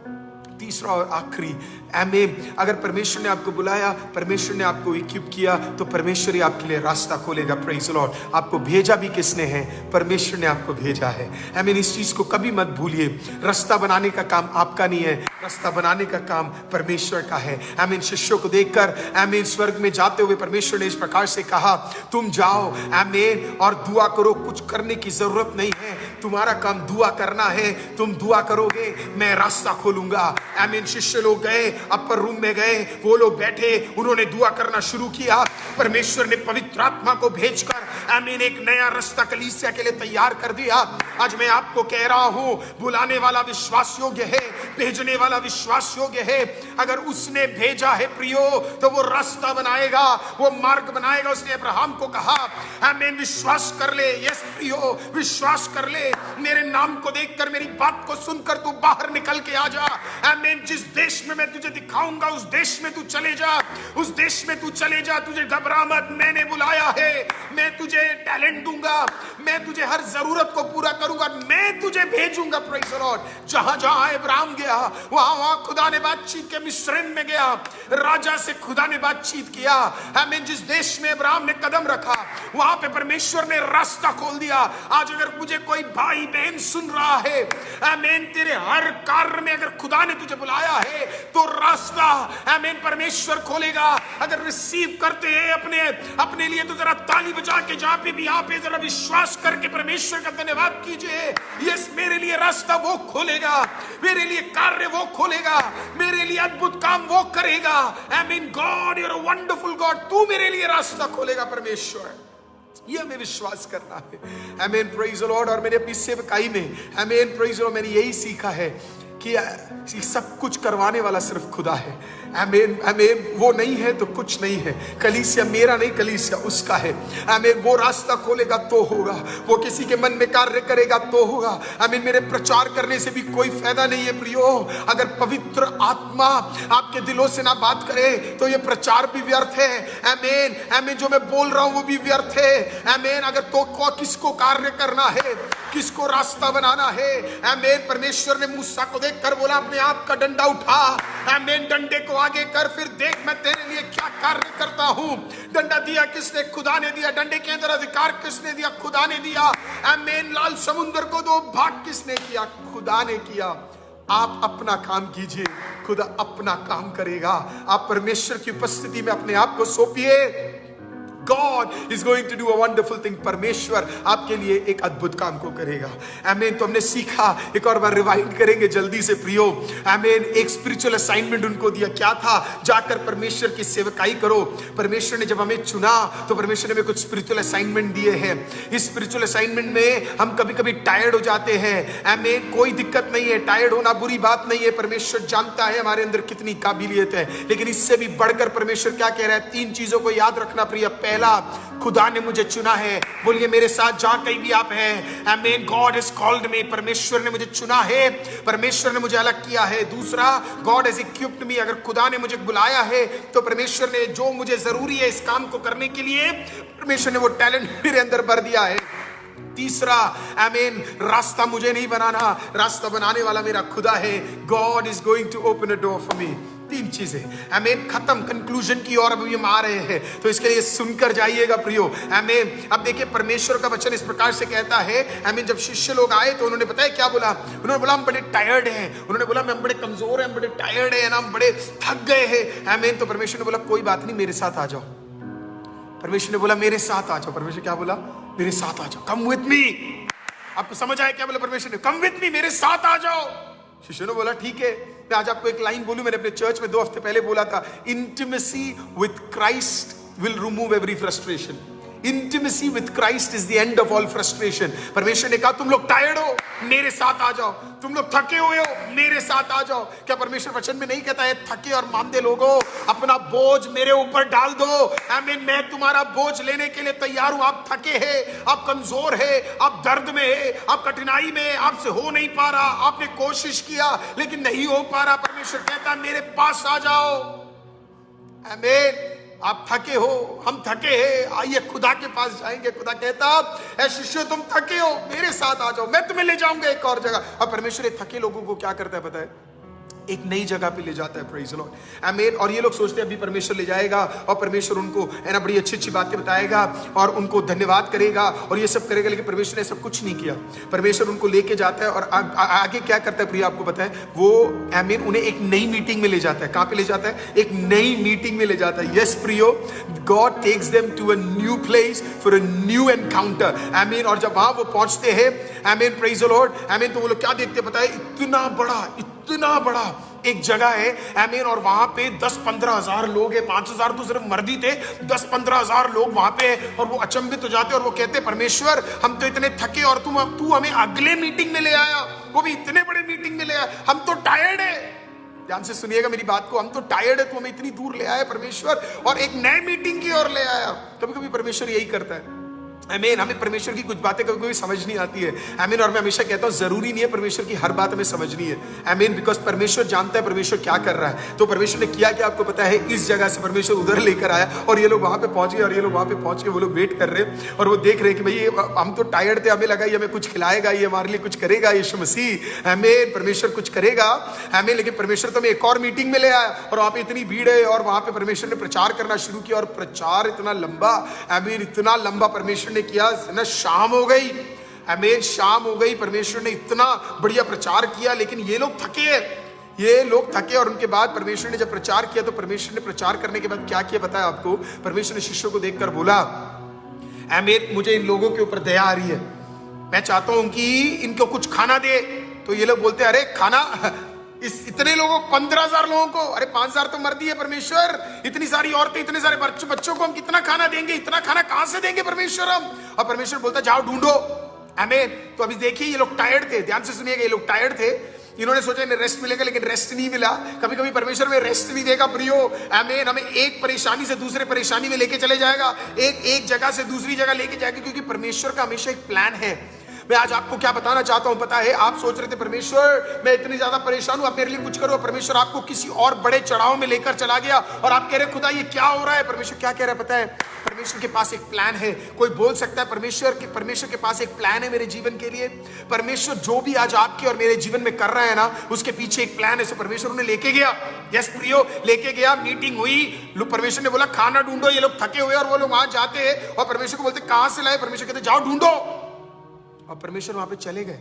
तीसरा और आखिरी, आमीन, अगर परमेश्वर ने आपको बुलाया, परमेश्वर ने आपको इक्विप किया तो परमेश्वर ही आपके लिए रास्ता खोलेगा। Praise the Lord. आपको भेजा भी किसने है? परमेश्वर ने आपको भेजा है। आमीन, इस चीज को कभी मत भूलिए। रास्ता बनाने का काम आपका नहीं है, रास्ता बनाने का काम परमेश्वर का है। आमीन। शिष्यों को देखकर आमीन स्वर्ग में जाते हुए परमेश्वर ने इस प्रकार से कहा, तुम जाओ आमीन और दुआ करो। कुछ करने की जरूरत नहीं है, तुम्हारा काम दुआ करना है। तुम दुआ करोगे, मैं रास्ता खोलूंगा। आमीन। शिष्य लोग गए, अपर रूम में गए, वो लोग बैठे, उन्होंने दुआ करना शुरू किया। परमेश्वर ने पवित्र आत्मा को भेजकर आमीन एक नया रास्ता कलीसिया के लिए तैयार कर दिया। आज मैं आपको कह रहा हूं, बुलाने वाला विश्वास योग्य है, भेजने वाला विश्वास योग्य है। अगर उसने भेजा है प्रियो तो वो रास्ता बनाएगा, वो मार्ग बनाएगा। उसने अब्राहम को कहा आमीन, विश्वास कर ले। यस प्रियो, विश्वास कर ले। मेरे नाम को देखकर, मेरी बात को सुनकर तू बाहर निकल के आ जा। आमीन। जिस देश में मैं तुझे दिखाऊंगा उस देश में तू चले जा, उस देश में तू चले जा। तुझे घबरा मत, मैंने बुलाया है, मैं तुझे टैलेंट दूंगा, मैं तुझे हर जरूरत को पूरा करूंगा, मैं तुझे भेजूंगा। Praise the Lord. जहां जहां अब्राहम गया वहां वहां खुदा ने बातचीत के मिस्रैम में गया, राजा से खुदा ने बातचीत किया। आमीन। जिस देश में अब्राहम ने कदम रखा वहां पे परमेश्वर ने रास्ता खोल दिया। आज अगर मुझे कोई भाई बहन सुन रहा है, आमीन, तेरे हर कार्य में अगर खुदा ने तुझे बुलाया है तो रास्ता आमीन परमेश्वर खोलेगा। अगर रिसीव करते हैं अपने लिए तो जरा ताली बजा के जहां पे भी भी आप जरा विश्वास करके परमेश्वर का धन्यवाद कीजिए। यस, मेरे लिए रास्ता वो खोलेगा, मेरे लिए कार्य वो खोलेगा, मेरे लिए अद्भुत काम वो करेगा। आमीन। God, you are a wonderful God. तू मेरे लिए रास्ता खोलेगा परमेश्वर, ये हमें विश्वास करना है। आमीन, प्रेज द लॉर्ड। और मैंने अपनी सेवकाई में, आमीन, प्रेज द लॉर्ड, मैंने यही सीखा है कि सब कुछ करवाने वाला सिर्फ खुदा है। आमीन, आमीन। वो नहीं है तो कुछ नहीं है। कलीसिया मेरा नहीं, कलीसिया उसका है। आमीन। वो रास्ता खोलेगा तो होगा, वो किसी के मन में कार्य करेगा तो होगा। आमीन। मेरे प्रचार करने से भी कोई फायदा नहीं है प्रियो, अगर पवित्र आत्मा आपके दिलों से ना बात करे तो ये प्रचार भी व्यर्थ है। आमीन, आमीन। जो मैं बोल रहा हूं वो भी व्यर्थ है। आमीन। अगर तो किसको कार्य करना है, किसको रास्ता बनाना है। आमीन। परमेश्वर ने मूसा को देखकर बोला अपने आप का डंडा उठा। आमीन। डंडे को आगे कर, फिर देख मैं तेरे लिए क्या कार्य करता हूं। डंडा दिया किसने? खुदा ने दिया। डंडे के अंदर अधिकार किसने दिया? खुदा ने दिया। आमीन। लाल समुद्र को दो भाग किसने किया? खुदा ने किया। आप अपना काम कीजिए, खुदा अपना काम करेगा। आप परमेश्वर की उपस्थिति में अपने आप को सौंपिए। God is going to do a wonderful thing. परमेश्वर आपके लिए एक अद्भुत काम को करेगा। आमीन। तो हमने सीखा, एक और बार रिवाइंड करेंगे जल्दी से प्रियो। आमीन। एक स्पिरिचुअल असाइनमेंट उनको दिया, क्या था? जाकर परमेश्वर की सेवकाई करो। परमेश्वर ने जब हमें चुना तो परमेश्वर ने हमें कुछ स्पिरिचुअल असाइनमेंट दिए हैं। इस स्पिरिचुअल असाइनमेंट में हम कभी कभी टायर्ड हो जाते हैं। आमीन। कोई दिक्कत नहीं है, टायर्ड होना बुरी बात नहीं है। परमेश्वर जानता है हमारे अंदर कितनी काबिलियत है, लेकिन इससे भी बढ़कर परमेश्वर क्या कह रहा है? 3 चीजों को याद रखना प्रिय। पहला, खुदा ने मुझे चुना है। बोलिए मेरे साथ जहां कहीं भी आप हैं। आमीन। God has called me. परमेश्वर ने मुझे चुना है, परमेश्वर ने मुझे अलग किया है। दूसरा, गॉड हैज इक्विप्ड मी। अगर खुदा ने मुझे बुलाया है तो परमेश्वर ने जो मुझे जरूरी है इस काम को करने के लिए, परमेश्वर ने वो टैलेंट मेरे अंदर भर दिया है। तीसरा, आमीन, रास्ता मुझे नहीं बनाना, रास्ता बनाने वाला मेरा खुदा है। God is going to open a door for me. 3 चीजें। आमीन। खत्म, कंक्लूजन की ओर अभी हम आ रहे हैं, तो इसके लिए सुनकर जाइएगा प्रियो। आमीन। अब देखिए परमेश्वर का वचन इस प्रकार से कहता है। आमीन। जब शिष्य लोग आए तो उन्होंने बताया क्या बोला? उन्होंने बोला हम बड़े टायर्ड हैं। उन्होंने बोला हम बड़े कमजोर हैं, हम बड़े टायर्ड हैं, हम बड़े थक गए हैं। आमीन। तो परमेश्वर ने बोला कोई बात नहीं, मेरे साथ आ जाओ। परमेश्वर ने बोला मेरे साथ आ जाओ। परमेश्वर क्या बोला? मेरे साथ आ जाओ, कम विद मी। आपको समझ आया क्या बोला परमेश्वर ने? कम विद मी, मेरे साथ आ जाओ। शिष्य ने बोला ठीक है। मैं आज आपको एक लाइन बोलूं, मैंने अपने चर्च में 2 हफ्ते पहले बोला था, intimacy with Christ will remove every frustration. Intimacy with Christ is the end of all frustration. परमेश्वर ने कहा तुम लोग टायर्ड हो, मेरे साथ आ जाओ। तुम लोग थके हुए हो, मेरे साथ आ जाओ। क्या परमेश्वर वचन में नहीं कहता है थके और मांदे लोगों अपना बोझ मेरे ऊपर डाल दो। आमीन। मैं तुम्हारा बोझ लेने के लिए तैयार हूं। आप थके हैं, आप कमजोर हैं, आप दर्द में है, आप कठिनाई में, आपसे हो नहीं पा रहा, आपने कोशिश किया लेकिन नहीं हो पा रहा। परमेश्वर कहता मेरे पास आ जाओ। आमीन। आप थके हो, हम थके हैं, आइए खुदा के पास जाएंगे। खुदा कहता ऐ शिष्यों तुम थके हो, मेरे साथ आ जाओ, मैं तुम्हें ले जाऊंगा एक और जगह। और परमेश्वर थके लोगों को क्या करता है पता है? एक नई जगह पे ले जाता है। Praise the Lord. आमीन। और ये लोग सोचते हैं अभी परमेश्वर ले जाएगा और परमेश्वर उनको है ना बड़ी अच्छी अच्छी बातें बताएगा और उनको धन्यवाद करेगा और ये सब करेगा, लेकिन परमेश्वर ने सब कुछ नहीं किया। परमेश्वर उनको लेके जाता है और आगे क्या करता है प्रिय आपको पता है? वो आमीन उन्हें एक नई मीटिंग में ले जाता है। कहां पे ले जाता है? एक नई मीटिंग में ले जाता है। यस प्रियो, God takes them to a new place for a new encounter. आमीन। और जब वहां वो पहुंचते हैं, आमीन, प्रेज द लॉर्ड, आमीन, तो वो लोग क्या देखते हैं पता है? इतना बड़ा एक जगह है। आमीन। और वहां पे 10-15 हजार लोग हैं। 5,000 तो सिर्फ मर्दी थे, 10-15 हजार लोग वहां पे। और वो अचंभित हो जाते और वो कहते परमेश्वर हम तो इतने थके और तू हमें अगले मीटिंग में ले आया, वो भी इतने बड़े मीटिंग में ले आया। हम तो टायर्ड है। ध्यान से सुनिएगा मेरी बात को, हम तो टायर्ड है, तू हमें इतनी दूर ले आया परमेश्वर और एक नए मीटिंग की ओर ले आया। कभी कभी परमेश्वर यही करता है। आमीन। हमें परमेश्वर की कुछ बातें कभी कभी समझ नहीं आती है। आमीन। और मैं हमेशा कहता हूं जरूरी नहीं है परमेश्वर की हर बात हमें समझनी है। आमीन। बिकॉज परमेश्वर जानता है परमेश्वर क्या कर रहा है। तो परमेश्वर ने किया क्या आपको पता है? इस जगह से परमेश्वर उधर लेकर आया और ये लोग वहां पे पहुंच गए और ये लोग वहां पे पहुंच के वो लोग वेट कर रहे हैं और वो देख रहे हैं कि भाई हम तो टायर्ड थे, हमें लगा ये हमें कुछ खिलाएगा, ये हमारे लिए कुछ करेगा, यीशु मसीह। आमीन। परमेश्वर कुछ करेगा। आमीन। लेकिन परमेश्वर तो हमें एक और मीटिंग में ले आया और वहां पे इतनी भीड़ है और वहां पे परमेश्वर ने प्रचार करना शुरू किया और प्रचार इतना लंबा, आमीन, इतना लंबा परमेश्वर ने किया ना, शाम हो गई। आमीन। शाम हो गई, परमेश्वर ने इतना बढ़िया प्रचार किया लेकिन ये लोग थके हैं। ये लोग थके और उनके बाद परमेश्वर ने जब प्रचार किया तो परमेश्वर ने प्रचार करने के बाद क्या किया पता है आपको? परमेश्वर ने शिष्यों को देखकर बोला आमीन। मुझे इन लोगों के ऊपर दया आ रही है, मैं चाहता हूं कि इनको कुछ खाना दे। तो ये लोग बोलते हैं अरे खाना, इस इतने लोगों 15,000 लोगों को, अरे 5,000 तो मर दिए परमेश्वर, इतनी सारी औरतें, इतने सारे बच्चों को हम कितना खाना देंगे, इतना खाना कहां से देंगे परमेश्वर हम। और परमेश्वर बोलता जाओ ढूंढो, आमीन। तो अभी देखिए ये लोग टायर्ड थे, ध्यान से सुनिएगा, ये लोग टायर्ड थे, इन्होंने सोचा इन्हें रेस्ट मिलेगा, लेकिन रेस्ट नहीं मिला। कभी कभी परमेश्वर में रेस्ट भी देगा प्रियो, आमीन। हमें एक परेशानी से दूसरे परेशानी में लेके चले जाएगा, एक जगह से दूसरी जगह लेके जाएगा, क्योंकि परमेश्वर का हमेशा एक प्लान है। मैं आज आपको क्या बताना चाहता हूं पता है, आप सोच रहे थे परमेश्वर मैं इतनी ज्यादा परेशान हूं, आप मेरे लिए कुछ करो। परमेश्वर आपको किसी और बड़े चढ़ाव में लेकर चला गया और आप कह रहे खुदा ये क्या हो रहा है। परमेश्वर क्या कह रहा है पता है, परमेश्वर के पास एक प्लान है। कोई बोल सकता है परमेश्वर के पास एक प्लान है मेरे जीवन के लिए। परमेश्वर जो भी आज आपके और मेरे जीवन में कर रहा है ना, उसके पीछे एक प्लान है। सो परमेश्वर उन्हें लेके गया, यस प्रियो, लेके गया, मीटिंग हुई, परमेश्वर ने बोला खाना ढूंढो। ये लोग थके हुए और वो लोग वहां जाते हैं और परमेश्वर को बोलते कहां से लाए। परमेश्वर कहते जाओ ढूंढो, और परमेश्वर वहां पे चले गए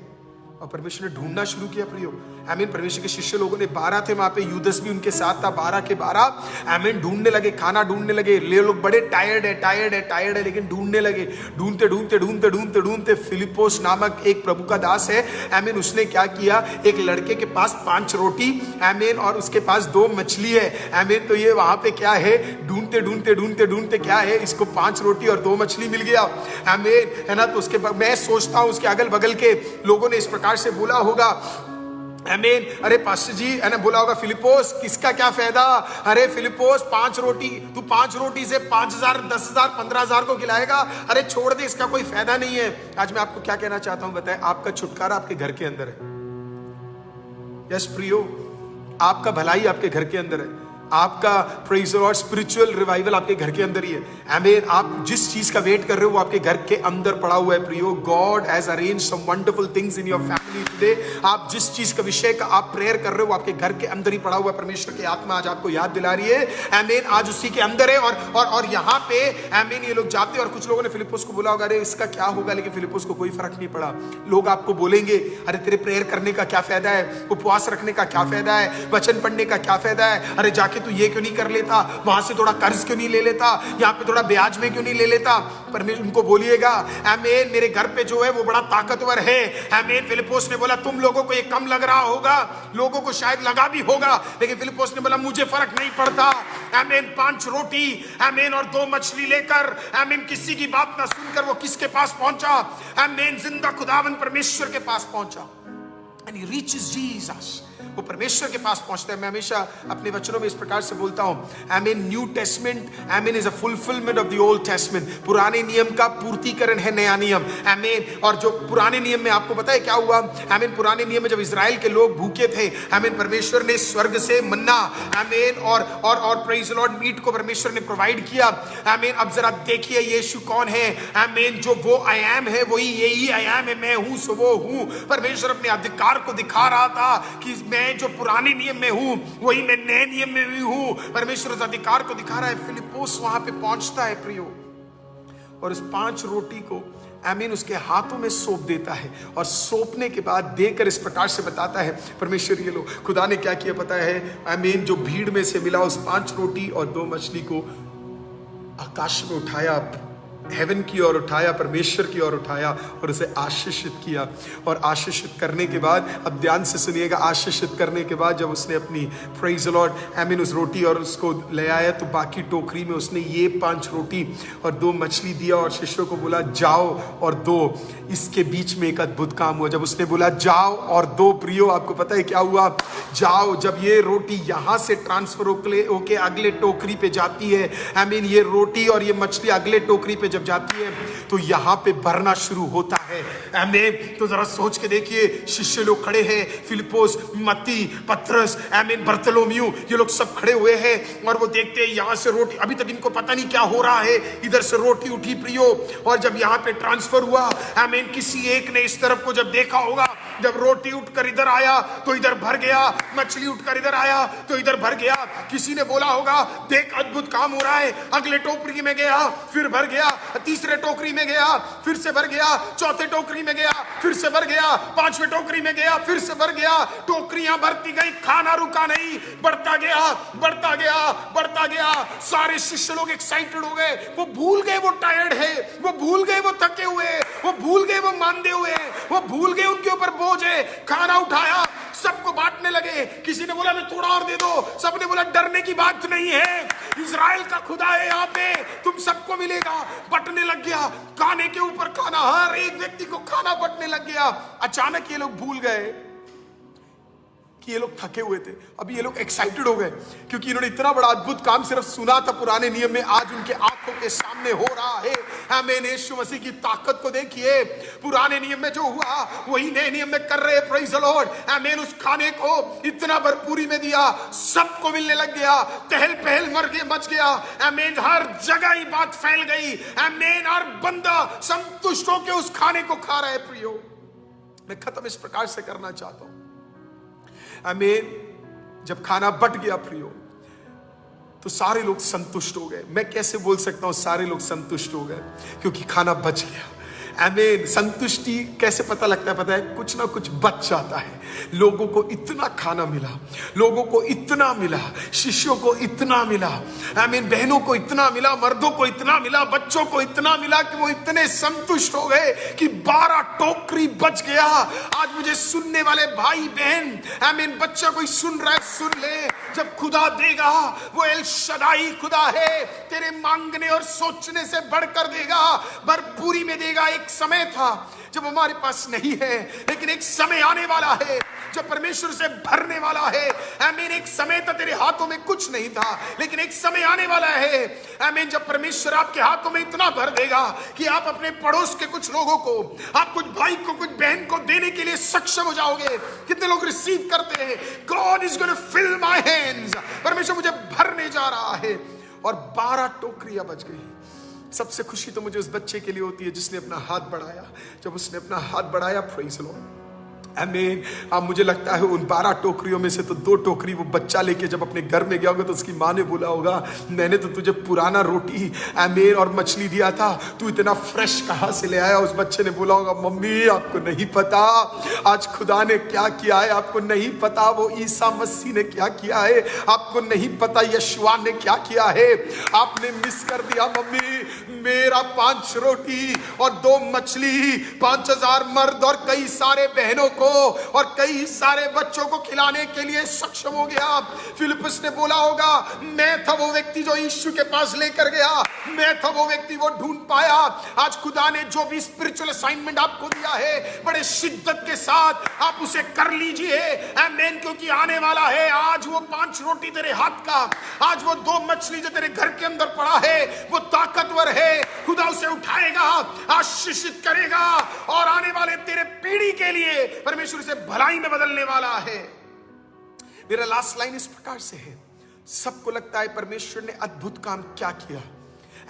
और परमेश्वर ने ढूंढना शुरू किया प्रियो, आमीन। परमेश्वर के शिष्य लोगों ने 12 थे वहां पे, यूदस भी उनके साथ था, 12 के 12, आमीन। ढूंढने लगे, खाना ढूंढने लगे। ये लोग बड़े टायर्ड है, लेकिन ढूंढने लगे। ढूंढते फिलिपोस नामक एक प्रभु का दास है, आमीन। उसने क्या किया, एक लड़के के पास 5 रोटी, आमीन, और उसके पास 2 मछली है, आमीन। तो ये वहां पे क्या है, ढूंढते क्या है, इसको 5 रोटी और 2 मछली मिल गया, आमीन, है ना। तो उसके मैं सोचता हूं उसके अगल बगल के लोगों ने इस प्रकार से बोला होगा, आमीन। अरे पास्टर जी, है ना, बोला होगा फिलिपोस किसका क्या फायदा, अरे फिलिपोस 5 रोटी, तू 5 रोटी से 5,000, 10,000, 15,000 को खिलाएगा, अरे छोड़ दे, इसका कोई फायदा नहीं है। आज मैं आपको क्या कहना चाहता हूं बताएं, आपका छुटकारा आपके घर के अंदर है, यस प्रियो, आपका भलाई आपके घर के अंदर है, आपका प्रेज और स्पिरिचुअल रिवाइवल आपके घर के अंदर ही है, आमीन। आप जिस चीज का वेट कर रहे हो वो आपके घर के अंदर पड़ा हुआ है प्रियो। God has arranged some wonderful things in your family today. आप जिस चीज का विषय का आप प्रेयर कर रहे हो वो आपके घर के अंदर ही पड़ा हुआ है। परमेश्वर की आत्मा आज आपको याद दिला रही है, आमीन, आज उसी के अंदर है। और यहाँ पे, आमीन, ये लोग जाते हैं और कुछ लोगों ने फिलिपोस को बोला होगा अरे इसका क्या होगा, लेकिन फिलिपोस को कोई फर्क नहीं पड़ा। लोग आपको बोलेंगे अरे तेरे प्रेयर करने का क्या फायदा है, उपवास रखने का क्या फायदा है, वचन पढ़ने का क्या फायदा है, अरे जाके तू ये क्यों नहीं कर लेता, वहां से थोड़ा कर्ज क्यों नहीं ले लेता, यहाँ पे थोड़ा ब्याज में क्यों नहीं ले लेता। परमेश्वर उनको बोलिएगा, आमीन, मेरे घर पे जो है वो बड़ा ताकतवर है, आमीन। फिलिपोस ने बोला तुम लोगों को ये कम लग रहा होगा, लोगों को शायद लगा भी होगा, लेकिन फिलिपोस ने बोला मुझे फर्क नहीं पड़ता, आमीन। 5 रोटी, आमीन, और 2 मछली लेकर, आमीन, किसी की बात ना सुनकर वो किसके पास पहुंचा, आमीन, जिंदा खुदावन परमेश्वर के पास पहुंचा, and he reaches Jesus। वो परमेश्वर के पास पहुंचता है। मैं हमेशा अपने वचनों में इस प्रकार से बोलता हूं, आमीन, न्यू टेस्टमेंट, आमीन, is a fulfilment of the old testament. पुराने नियम का पूर्तिकरण है नया नियम, आमीन। और जो पुराने नियम में आपको पता है क्या हुआ, आमीन, पुराने नियम में जब इजराइल के लोग भूखे थे, आमीन, परमेश्वर ने स्वर्ग से मन्ना, आमीन, और प्रेज द लॉर्ड, मीट को परमेश्वर ने प्रोवाइड किया, आमीन। अब जरा देखिए यीशु कौन है, आमीन, जो वो आई एम है वही यही आई एम है, मैं हूं सो वो हूं। परमेश्वर अपने अधिकार को दिखा रहा था कि मैं जो पुराने नियम में हूं वही मैं नए नियम में भी हूं। परमेश्वर उस अधिकार को दिखा रहा है। फिलिपोस वहां पे पहुंचता है प्रियो, और उस 5 रोटी को, आमीन, उसके हाथों में सौंप देता है, और सौंपने के बाद देकर इस प्रकार से बताता है, परमेश्वर ये लो, खुदा ने क्या किया पता है, आमीन, जो भीड़ में से मिला उस 5 रोटी और 2 मछली को आकाश में उठाया, हेवन की ओर उठाया, परमेश्वर की ओर उठाया और उसे आशीषित किया। और आशीषित करने के बाद, अब ध्यान से सुनिएगा, आशीषित करने के बाद जब उसने अपनी, प्रेज द लॉर्ड, आमीन, उस रोटी और उसको ले आया, तो बाकी टोकरी में उसने ये 5 रोटी और 2 मछली दिया और शिष्यों को बोला जाओ और दो। इसके बीच में एक अद्भुत काम हुआ। जब उसने बोला जाओ और दो, प्रियो, आपको पता है क्या हुआ, जाओ, जब ये रोटी यहां से ट्रांसफर होके अगले टोकरी पे जाती है, आमीन, ये रोटी और ये मछली अगले टोकरी पे जब जाती है तो यहां पे भरना शुरू होता है, आमीन। तो जरा सोच के देखिए, शिष्य लोग खड़े हैं, फिलिपोस, मत्ती, पतरस, आमीन, बर्तलोम्यू, ये लोग सब खड़े हुए हैं और वो देखते हैं यहां से रोटी, अभी तक इनको पता नहीं क्या हो रहा है, इधर से रोटी उठी प्रियो, और जब यहां पे ट्रांसफर हुआ, आमीन, किसी एक ने इस तरफ को जब देखा होगा, जब रोटी उठकर इधर आया तो इधर भर गया, मछली उठकर इधर आया तो इधर भर गया। किसी ने बोला होगा देख अद्भुत काम हो रहा है, अगले टोकरी में गया फिर भर गया, तीसरे टोकरी में गया, फिर से भर गया, चौथे टोकरी में गया, फिर से भर गया, पांचवें टोकरी में गया, फिर से भर गया। टोकरियां भरती गई, खाना रुका नहीं, बढ़ता गया, बढ़ता गया, बढ़ता गया। सारे शिष्य लोग एक्साइटेड हो गए, वो भूल गए वो टायर्ड है, वो भूल गए वो थके हुए, वो भूल गए वो मांदे हुए, वो भूल गए उनके ऊपर बोझ है। खाना उठाया, सबको बांटने लगे। किसी ने बोला मैं थोड़ा और दे दो, सबने बोला डरने की बात नहीं है, इजराइल का खुदा है यहाँ पे, तुम सबको मिलेगा। बंटने लग गया, खाने के ऊपर खाना, हर एक व्यक्ति को खाना बंटने लग गया। अचानक ये लोग भूल गए कि ये लोग थके हुए थे। अभी ये लोग एक्साइटेड हो गए क्योंकि इन्होंने इतना बड़ा अद्भुत काम सिर्फ सुना था पुराने नियम में, आज उनके आंखों के सामने हो रहा है। आमीन। यीशु मसीह की ताकत को देखिए, पुराने नियम में जो हुआ वही नए नियम में कर रहे। Praise the Lord. आमीन। उस खाने को इतना भरपूरी में दिया, सबको मिलने लग गया, चहल पहल मच गया। आमीन। हर जगह ही बात फैल गई। आमीन। और बंदा संतुष्ट होकर उस खाने को खा रहा है। प्रियो, मैं खत्म इस प्रकार से करना चाहता हूं। आमीन। जब खाना बट गया प्रियो, तो सारे लोग संतुष्ट हो गए। मैं कैसे बोल सकता हूं सारे लोग संतुष्ट हो गए? क्योंकि खाना बच गया। आमीन। संतुष्टि कैसे पता लगता है? पता है, कुछ ना कुछ बच जाता है। लोगों को इतना खाना मिला, लोगों को इतना मिला, शिष्यों को इतना मिला, आमीन, बहनों को इतना मिला, मर्दों को इतना मिला, बच्चों को इतना मिला कि वो इतने संतुष्ट हो गए कि 12 टोकरी बच गया। आज मुझे सुनने वाले भाई बहन, आमीन, बच्चा कोई सुन रहा है, सुन ले। जब खुदा देगा, वो एल शदाई खुदा है, तेरे मांगने और सोचने से बढ़कर देगा, भरपूरी में देगा। एक समय था जब हमारे पास नहीं है, लेकिन एक समय आने वाला है जो परमेश्वर से भरने वाला है। आमीन। एक समय था तेरे हाथों में कुछ नहीं था, लेकिन एक समय आने वाला है, आमीन, जब परमेश्वर आपके हाथों में इतना भर देगा कि आप अपने पड़ोस के कुछ लोगों को, आप कुछ भाई को, कुछ बहन को देने के लिए सक्षम हो जाओगे। कितने लोग रिसीव करते हैं? God is going to fill my hands. परमेश्वर मुझे भरने जा रहा है। और 12 टोकरियां बच गई। सबसे खुशी तो मुझे उस बच्चे के लिए होती है जिसने अपना हाथ बढ़ाया। जब उसने अपना हाथ बढ़ाया, प्रेज़ द लॉर्ड, आमीन, अब मुझे लगता है उन 12 टोकरियों में से तो 2 टोकरी वो बच्चा लेके जब अपने घर में गया होगा तो उसकी माँ ने बोला होगा, मैंने तो तुझे पुराना रोटी, आमीन, और मछली दिया था, तू इतना फ्रेश कहाँ से ले आया? उस बच्चे ने बोला होगा, मम्मी आपको नहीं पता आज खुदा ने क्या किया है, आपको नहीं पता वो ईसा मसीह ने क्या किया है, आपको नहीं पता यशुआ ने क्या किया है, आपने मिस कर दिया मम्मी। मेरा 5 रोटी और 2 मछली 5000 मर्द और कई सारे बहनों को और कई सारे बच्चों को खिलाने के लिए सक्षम हो गया। फिलिप्पुस ने बोला होगा, मैं था वो व्यक्ति जो यीशु के पास लेकर गया, मैं था वो व्यक्ति वो ढूंढ पाया। आज खुदा ने जो भी स्पिरिचुअल असाइनमेंट आपको दिया है, बड़े शिद्दत के साथ आप उसे कर लीजिए। आमीन। क्योंकि आने वाला है। आज वो 5 रोटी तेरे हाथ का, आज वो 2 मछली जो तेरे घर के अंदर पड़ा है, वो ताकतवर है। खुदा उसे उठाएगा, आशीषित करेगा और आने वाले तेरे पीढ़ी के लिए परमेश्वर से भलाई में बदलने वाला है। मेरा लास्ट लाइन इस प्रकार से है, सबको लगता है परमेश्वर ने अद्भुत काम क्या किया।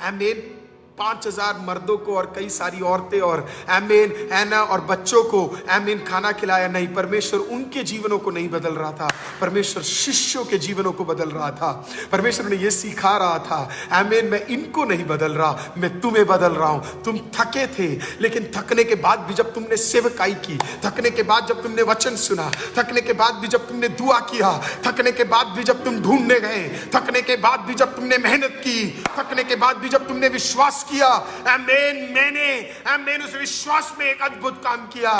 आमीन। 5000 मर्दों को और कई सारी औरतें और आमीन एना और बच्चों को आमीन खाना खिलाया। नहीं, परमेश्वर उनके जीवनों को नहीं बदल रहा था, परमेश्वर शिष्यों के जीवनों को बदल रहा था। परमेश्वर ने यह सिखा रहा था, आमीन, मैं इनको नहीं बदल रहा, मैं तुम्हें बदल रहा हूं। तुम थके थे, लेकिन थकने के बाद भी जब तुमने सेवकाई की, थकने के बाद जब तुमने वचन सुना, थकने के बाद भी जब तुमने दुआ किया, थकने के बाद भी जब तुम ढूंढने गए, थकने के बाद भी जब तुमने मेहनत की, थकने के बाद भी जब तुमने विश्वास किया, आमीन, मैंने आमीन उस विश्वास में एक अद्भुत काम किया।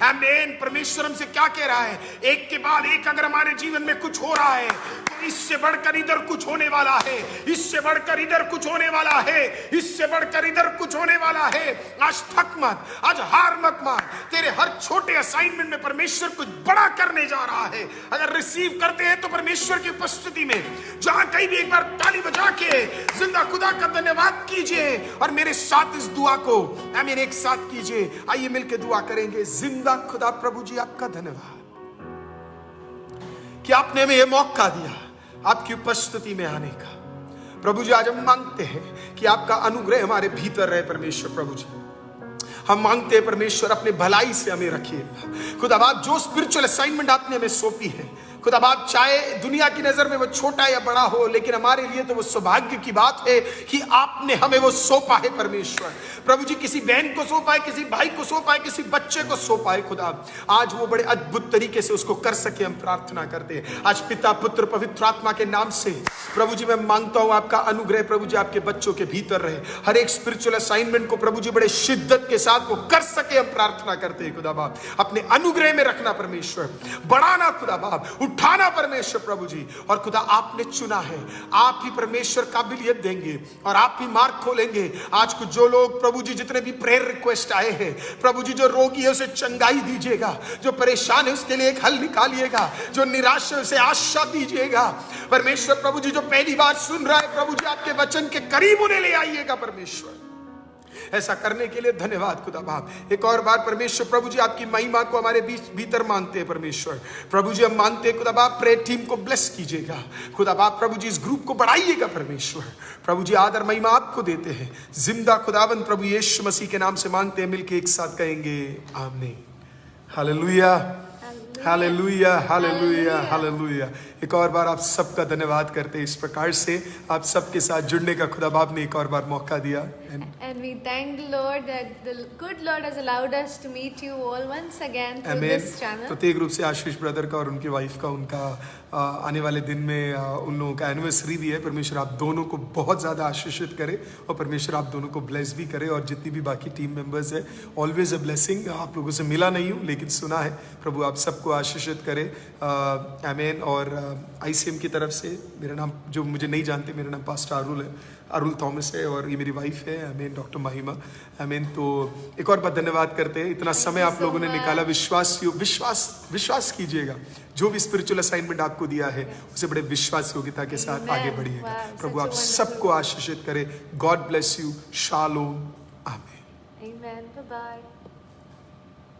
आमीन। परमेश्वर हमसे क्या कह रहा है? एक के बाद एक अगर हमारे जीवन में कुछ हो रहा है तो इससे बढ़कर इधर कुछ होने वाला है, इससे बढ़कर इधर कुछ होने वाला है, इससे बढ़कर इधर कुछ होने वाला है। आज थक मत, आज हार मत मान। तेरे हर छोटे असाइनमेंट में परमेश्वर कुछ बड़ा करने जा रहा है। अगर रिसीव करते हैं तो परमेश्वर की उपस्थिति में जहां कहीं भी एक बार ताली बजा के जिंदा खुदा का धन्यवाद कीजिए और मेरे साथ इस दुआ को आमीन एक साथ कीजिए। आइए मिलकर दुआ करेंगे। जिंदा खुदा प्रभु जी आपका धन्यवाद कि आपने हमें यह मौका दिया आपकी उपस्थिति में आने का। प्रभु जी आज हम मांगते हैं कि आपका अनुग्रह हमारे भीतर रहे। परमेश्वर प्रभु जी हम मांगते हैं परमेश्वर अपने भलाई से हमें रखिएगा। खुदा बाप जो स्पिरिचुअल असाइनमेंट आपने हमें सौंपी है, खुदा बाप चाहे दुनिया की नजर में वो छोटा या बड़ा हो, लेकिन हमारे लिए तो वो सौभाग्य की बात है कि आपने हमें वो सौंपा है परमेश्वर। प्रभु जी किसी बहन को सौंपा है, किसी भाई को सौंपा है, किसी बच्चे को सौंपा है खुदा, आज वो बड़े अद्भुत तरीके से उसको कर सके, हम प्रार्थना करते हैं। आज पिता पुत्र पवित्र आत्मा के नाम से प्रभु जी मैं मांगता हूं आपका अनुग्रह प्रभु जी आपके बच्चों के भीतर रहे, हर एक स्पिरिचुअल असाइनमेंट को प्रभु जी बड़े शिद्दत के साथ वो कर सके, हम प्रार्थना करते हैं खुदा बाप। अपने अनुग्रह में रखना परमेश्वर, बढ़ाना खुदा बाप, उठाना परमेश्वर प्रभु जी। और खुदा आपने चुना है, आप ही परमेश्वर काबिलियत देंगे और आप ही मार्ग खोलेंगे। आज कुछ जो लोग प्रभु जी जितने भी प्रेयर रिक्वेस्ट आए हैं प्रभु जी, जो रोगी है उसे चंगाई दीजिएगा, जो परेशान है उसके लिए एक हल निकालिएगा, जो निराश है उसे आशा दीजिएगा परमेश्वर। प्रभु जी जो पहली बार सुन रहा है प्रभु जी आपके वचन के करीब उन्हें ले आइएगा परमेश्वर। ऐसा करने के लिए धन्यवाद खुदा बाप। एक और बार परमेश्वर प्रभु जी आपकी महिमा को हमारे बीच भीतर मानते हैं परमेश्वर। प्रभु जी हम मानते हैं खुदा बाप, प्रेयर टीम को ब्लेस कीजिएगा खुदा बाप। प्रभु जी इस ग्रुप को बढ़ाइएगा परमेश्वर। प्रभु जी आदर महिमा आपको देते हैं, जिंदा खुदावन प्रभु यीशु मसीह के नाम से मांगते हैं, मिलके एक साथ कहेंगे आमीन। Hallelujah, hallelujah, hallelujah, hallelujah. एक और बार आप सबका धन्यवाद करते हैं। इस प्रकार से आप सबके साथ जुड़ने का खुदा बाप ने एक और बार मौका दिया। And we thank the Lord that the good Lord has allowed us to meet you all once again through this channel. प्रत्येक रूप से आशीष ब्रदर का और उनकी वाइफ का, उनका आने वाले दिन में उन लोगों का एनिवर्सरी भी है। परमेश्वर आप दोनों को बहुत ज़्यादा आशीषित करे और परमेश्वर आप दोनों को ब्लेस भी करे। और जितनी भी बाकी टीम मेंबर्स है, ऑलवेज अ ब्लेसिंग। आप लोगों से मिला नहीं हूँ लेकिन सुना है, प्रभु आप सबको आशीषित करे, आमीन। और ICM की तरफ से मेरा नाम, जो मुझे नहीं जानते, मेरा नाम पास्टर अरुल है, अरुल थॉमस है, और ये मेरी वाइफ है आमीन, डॉक्टर महिमा आमीन। तो एक और बार धन्यवाद करते हैं, इतना समय आप लोगों ने निकाला। विश्वास कीजिएगा, जो भी स्पिरिचुअल असाइनमेंट आपको दिया है उसे बड़े विश्वास योग्यता के साथ आगे बढ़िएगा। प्रभु आप सबको आशीषित करे। God bless you. शालोम। आमीन। Amen. Bye bye.